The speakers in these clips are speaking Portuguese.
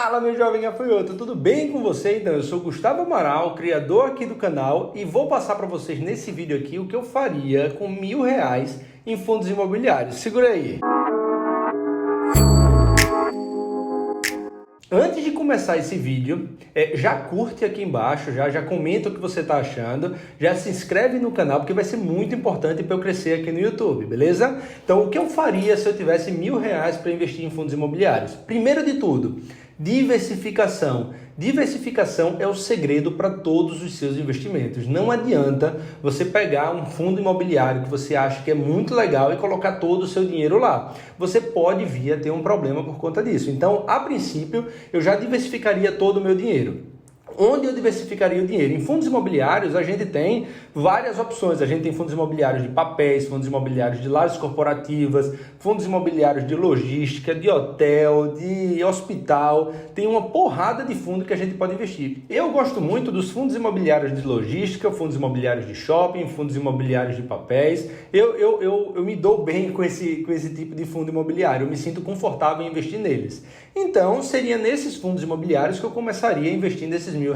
Fala, meu jovem gafanhoto, tudo bem com você? Então, eu sou Gustavo Amaral, criador aqui do canal, e vou passar para vocês nesse vídeo aqui o que eu faria com R$1.000 em fundos imobiliários. Segura aí! Antes de começar esse vídeo, já curte aqui embaixo, já comenta o que você está achando, já se inscreve no canal, porque vai ser muito importante para eu crescer aqui no YouTube, beleza? Então, o que eu faria se eu tivesse R$1.000 para investir em fundos imobiliários? Primeiro de tudo, diversificação. Diversificação é o segredo para todos os seus investimentos. Não adianta você pegar um fundo imobiliário que você acha que é muito legal e colocar todo o seu dinheiro lá. Você pode vir a ter um problema por conta disso. Então, a princípio, eu já diversificaria todo o meu dinheiro. Onde eu diversificaria o dinheiro? Em fundos imobiliários, a gente tem várias opções. A gente tem fundos imobiliários de papéis, fundos imobiliários de lajes corporativas, fundos imobiliários de logística, de hotel, de hospital. Tem uma porrada de fundo que a gente pode investir. Eu gosto muito dos fundos imobiliários de logística, fundos imobiliários de shopping, fundos imobiliários de papéis. Eu me dou bem com esse tipo de fundo imobiliário. Eu me sinto confortável em investir neles. Então, seria nesses fundos imobiliários que eu começaria investindo esses R$1.000.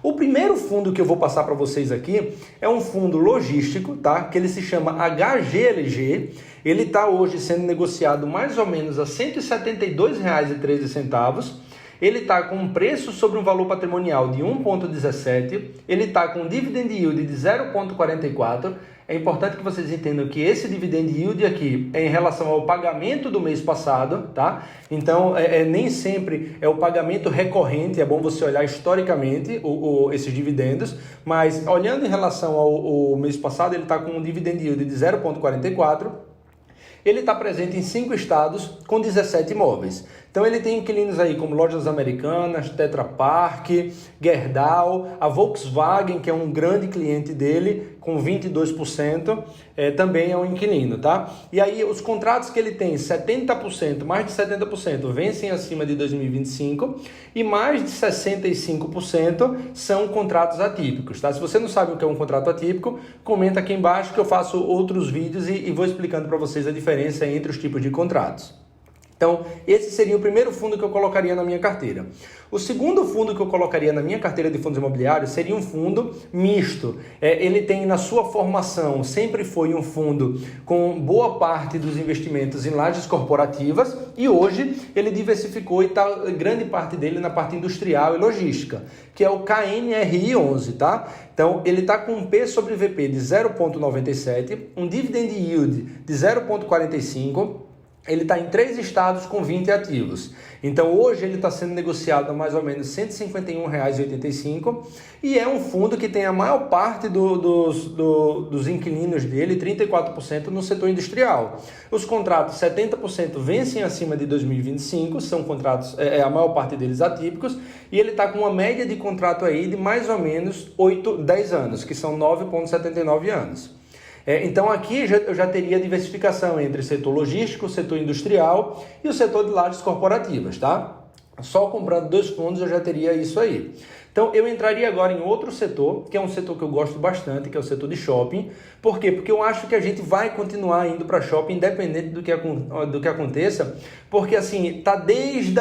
O primeiro fundo que eu vou passar para vocês aqui é um fundo logístico, tá? Que ele se chama HGLG. Ele está hoje sendo negociado mais ou menos a R$ 172,13. Ele está com um preço sobre um valor patrimonial de 1,17. Ele está com um dividend yield de 0,44. É importante que vocês entendam que esse dividend yield aqui é em relação ao pagamento do mês passado, tá? Então, nem sempre é o pagamento recorrente, é bom você olhar historicamente esses dividendos, mas olhando em relação ao mês passado, ele está com um dividend yield de 0,44. Ele está presente em 5 estados com 17 imóveis. Então ele tem inquilinos aí como Lojas Americanas, Tetra Pak, Gerdau, a Volkswagen, que é um grande cliente dele, com 22%, também é um inquilino, tá? E aí os contratos que ele tem, 70%, mais de 70%, vencem acima de 2025 e mais de 65% são contratos atípicos, tá? Se você não sabe o que é um contrato atípico, comenta aqui embaixo que eu faço outros vídeos e vou explicando para vocês a diferença entre os tipos de contratos. Então, esse seria o primeiro fundo que eu colocaria na minha carteira. O segundo fundo que eu colocaria na minha carteira de fundos imobiliários seria um fundo misto. Ele tem na sua formação, sempre foi um fundo com boa parte dos investimentos em lajes corporativas e hoje ele diversificou e está grande parte dele na parte industrial e logística, que é o KNRI11, tá? Então, ele está com um P sobre VP de 0,97, um dividend yield de 0,45, ele está em 3 estados com 20 ativos. Então, hoje ele está sendo negociado a mais ou menos R$ 151,85 e é um fundo que tem a maior parte dos inquilinos dele, 34%, no setor industrial. Os contratos, 70% vencem acima de 2025, são contratos, a maior parte deles atípicos, e ele está com uma média de contrato aí de mais ou menos 10 anos, que são 9,79 anos. Então aqui eu já teria diversificação entre setor logístico, setor industrial e o setor de lajes corporativas, tá? Só comprando 2 fundos eu já teria isso aí. Então eu entraria agora em outro setor, que é um setor que eu gosto bastante, que é o setor de shopping. Por quê? Porque eu acho que a gente vai continuar indo para shopping independente do que aconteça, porque assim, tá desde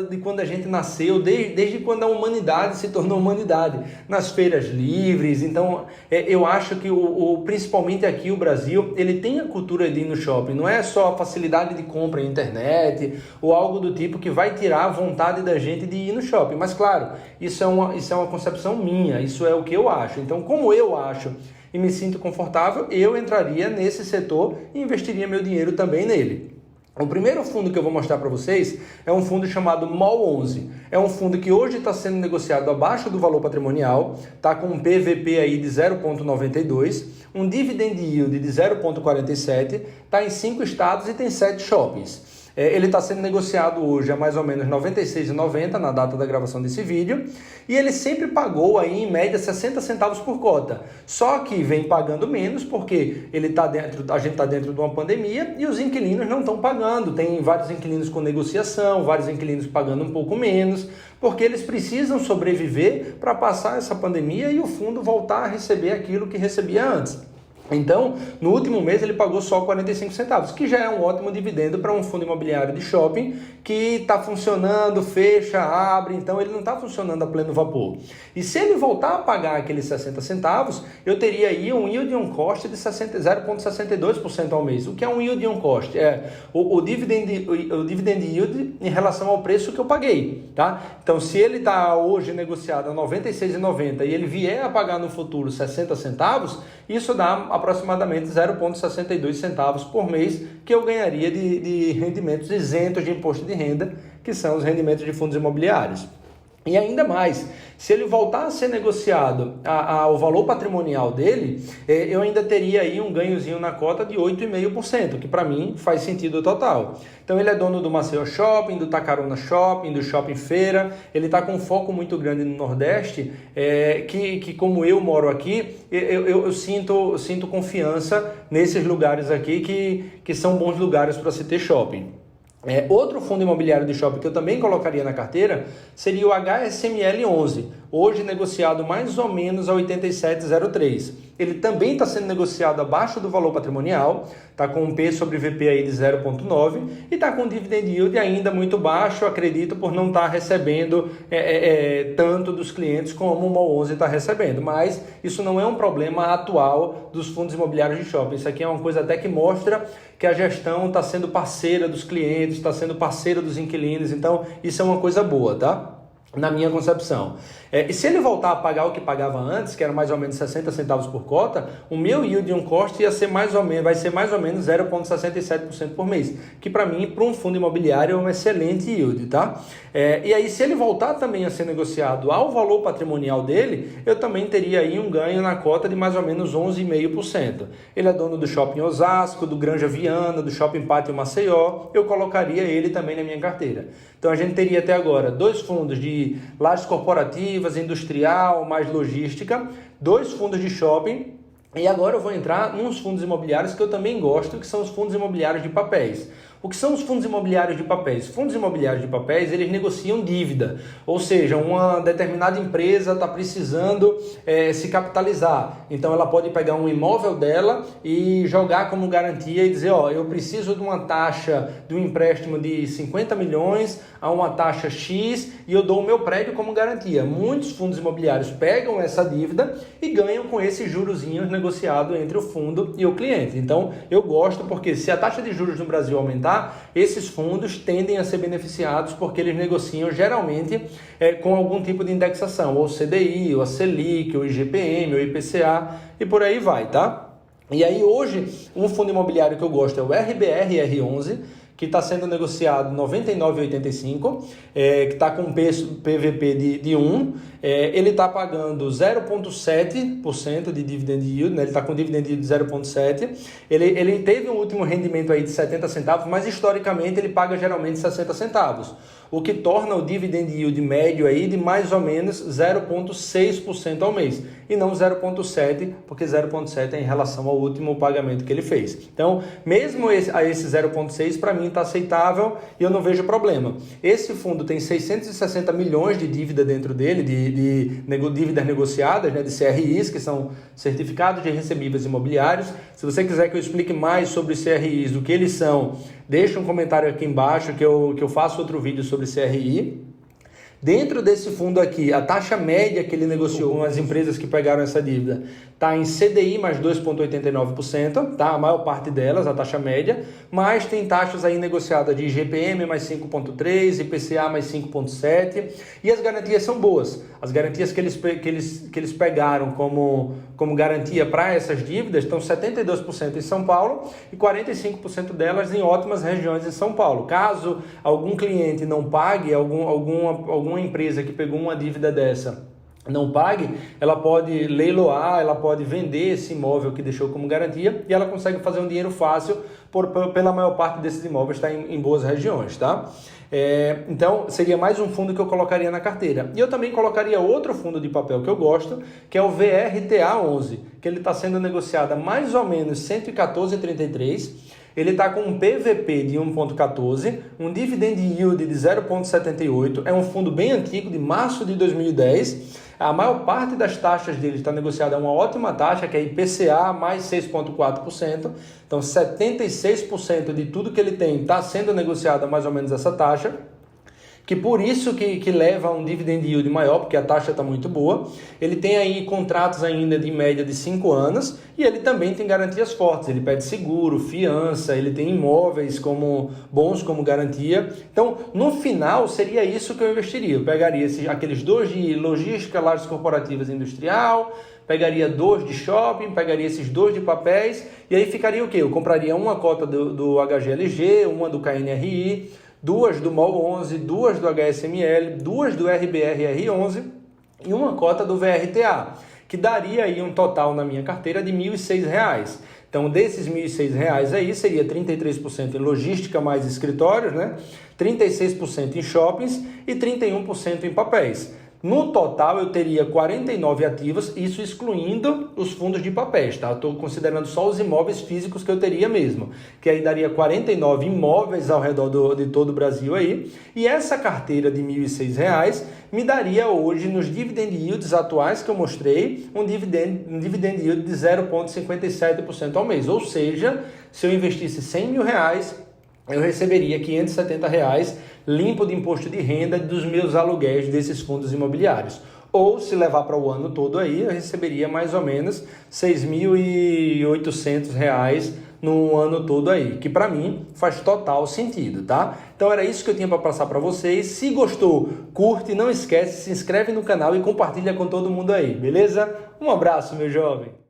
de quando a gente nasceu, desde quando a humanidade se tornou humanidade, nas feiras livres. Então eu acho que principalmente aqui o Brasil, ele tem a cultura de ir no shopping, não é só a facilidade de compra na internet ou algo do tipo que vai tirar a vontade da gente de ir no shopping, mas claro, isso é uma concepção minha, isso é o que eu acho. Então, como eu acho e me sinto confortável, eu entraria nesse setor e investiria meu dinheiro também nele. O primeiro fundo que eu vou mostrar para vocês é um fundo chamado MOL11. É um fundo que hoje está sendo negociado abaixo do valor patrimonial, está com um PVP aí de 0,92, um dividend yield de 0,47, está em 5 estados e tem 7 shoppings. Ele está sendo negociado hoje a mais ou menos R$ 96,90 na data da gravação desse vídeo e ele sempre pagou aí em média 60 centavos por cota, só que vem pagando menos porque a gente está dentro de uma pandemia e os inquilinos não estão pagando, tem vários inquilinos com negociação, vários inquilinos pagando um pouco menos, porque eles precisam sobreviver para passar essa pandemia e o fundo voltar a receber aquilo que recebia antes. Então, no último mês ele pagou só 45 centavos, que já é um ótimo dividendo para um fundo imobiliário de shopping que está funcionando, fecha, abre, então ele não está funcionando a pleno vapor. E se ele voltar a pagar aqueles 60 centavos, eu teria aí um yield on cost de 0,62% ao mês. O que é um yield on cost? É o dividend yield em relação ao preço que eu paguei, tá? Então, se ele está hoje negociado a R$ 96,90 e ele vier a pagar no futuro 60 centavos, isso dá aproximadamente 0,62 centavos por mês que eu ganharia de rendimentos isentos de imposto de renda, que são os rendimentos de fundos imobiliários. E ainda mais, se ele voltar a ser negociado ao valor patrimonial dele, eu ainda teria aí um ganhozinho na cota de 8,5%, que para mim faz sentido total. Então ele é dono do Maceió Shopping, do Tacaruna Shopping, do Shopping Feira, ele está com um foco muito grande no Nordeste, que como eu moro aqui, eu sinto confiança nesses lugares aqui que são bons lugares para se ter shopping. Outro fundo imobiliário de shopping que eu também colocaria na carteira seria o HSML 11, hoje negociado mais ou menos a 87,03. Ele também está sendo negociado abaixo do valor patrimonial, está com um P sobre VP aí de 0,9 e está com um dividend yield ainda muito baixo, acredito, por não estar recebendo tanto dos clientes como o MOL 11 está recebendo. Mas isso não é um problema atual dos fundos imobiliários de shopping. Isso aqui é uma coisa até que mostra que a gestão está sendo parceira dos clientes, está sendo parceira dos inquilinos, então isso é uma coisa boa, tá? Na minha concepção. E se ele voltar a pagar o que pagava antes, que era mais ou menos 60 centavos por cota, o meu yield on cost vai ser mais ou menos 0,67% por mês, que para mim, para um fundo imobiliário, é um excelente yield, tá? E aí, se ele voltar também a ser negociado ao valor patrimonial dele, eu também teria aí um ganho na cota de mais ou menos 11,5%. Ele é dono do Shopping Osasco, do Granja Viana, do Shopping Pátio Maceió, eu colocaria ele também na minha carteira. Então a gente teria até agora 2 fundos de lajes corporativas, industrial, mais logística, 2 fundos de shopping, e agora eu vou entrar nos fundos imobiliários que eu também gosto, que são os fundos imobiliários de papéis. O que são os fundos imobiliários de papéis? Fundos imobiliários de papéis, eles negociam dívida, ou seja, uma determinada empresa está precisando se capitalizar, então ela pode pegar um imóvel dela e jogar como garantia e dizer, eu preciso de uma taxa de um empréstimo de 50 milhões a uma taxa X e eu dou o meu prédio como garantia. Muitos fundos imobiliários pegam essa dívida e ganham com esses jurozinhos negociados entre o fundo e o cliente. Então, eu gosto porque se a taxa de juros no Brasil aumentar, esses fundos tendem a ser beneficiados porque eles negociam geralmente com algum tipo de indexação, ou CDI, ou a Selic, ou IGPM, ou IPCA e por aí vai, tá? E aí hoje, um fundo imobiliário que eu gosto é o RBR-R11, que está sendo negociado 99,85, que está com um PVP de 1, ele está pagando 0,7% de dividend yield, né? Ele está com dividend yield de 0,7%, ele teve um último rendimento aí de 70 centavos, mas historicamente ele paga geralmente 60 centavos, o que torna o dividend yield médio aí de mais ou menos 0,6% ao mês, e não 0,7%, porque 0,7% é em relação ao último pagamento que ele fez. Então, mesmo a esse 0,6%, para mim está aceitável e eu não vejo problema. Esse fundo tem 660 milhões de dívida dentro dele, de dívidas negociadas, né, de CRIs, que são certificados de recebíveis imobiliários. Se você quiser que eu explique mais sobre CRIs, do que eles são, deixa um comentário aqui embaixo que eu faço outro vídeo sobre CRI. Dentro desse fundo aqui, a taxa média que ele negociou com as empresas que pegaram essa dívida está em CDI mais 2,89%, tá? A maior parte delas, a taxa média, mas tem taxas aí negociadas de IGPM mais 5,3%, IPCA mais 5,7%, e as garantias são boas. As garantias que eles pegaram como garantia para essas dívidas estão 72% em São Paulo e 45% delas em ótimas regiões em São Paulo. Caso algum cliente não pague, alguma empresa que pegou uma dívida dessa não pague, ela pode leiloar, ela pode vender esse imóvel que deixou como garantia e ela consegue fazer um dinheiro fácil pela maior parte desses imóveis estar em boas regiões, tá? Então, seria mais um fundo que eu colocaria na carteira. E eu também colocaria outro fundo de papel que eu gosto, que é o VRTA11, que ele está sendo negociado a mais ou menos 114,33. Ele está com um PVP de 1,14, um dividend yield de 0,78, é um fundo bem antigo, de março de 2010. A maior parte das taxas dele está negociada a uma ótima taxa, que é IPCA mais 6,4%. Então, 76% de tudo que ele tem está sendo negociado a mais ou menos essa taxa, que por isso que leva a um dividend yield maior, porque a taxa está muito boa. Ele tem aí contratos ainda de média de 5 anos e ele também tem garantias fortes. Ele pede seguro, fiança, ele tem imóveis bons como garantia. Então, no final, seria isso que eu investiria. Eu pegaria aqueles 2 de logística, lajes corporativas e industrial, pegaria 2 de shopping, pegaria esses 2 de papéis e aí ficaria o quê? Eu compraria uma cota do HGLG, uma do KNRI, 2 do MOL 11, 2 do HSML, 2 do RBRR11 e uma cota do VRTA, que daria aí um total na minha carteira de R$ 1.006. Então, desses R$ 1.006 aí, seria 33% em logística mais escritórios, né? 36% em shoppings e 31% em papéis. No total, eu teria 49 ativos, isso excluindo os fundos de papéis, tá? Eu estou considerando só os imóveis físicos que eu teria mesmo, que aí daria 49 imóveis ao redor de todo o Brasil aí, e essa carteira de R$ 1.006 me daria hoje, nos dividend yields atuais que eu mostrei, um dividend yield de 0,57% ao mês, ou seja, se eu investisse R$ 100 mil, eu receberia R$ 570 limpo de imposto de renda dos meus aluguéis desses fundos imobiliários. Ou, se levar para o ano todo aí, eu receberia mais ou menos R$ 6.800 no ano todo aí, que para mim faz total sentido, tá? Então era isso que eu tinha para passar para vocês. Se gostou, curte, não esquece, se inscreve no canal e compartilha com todo mundo aí, beleza? Um abraço, meu jovem!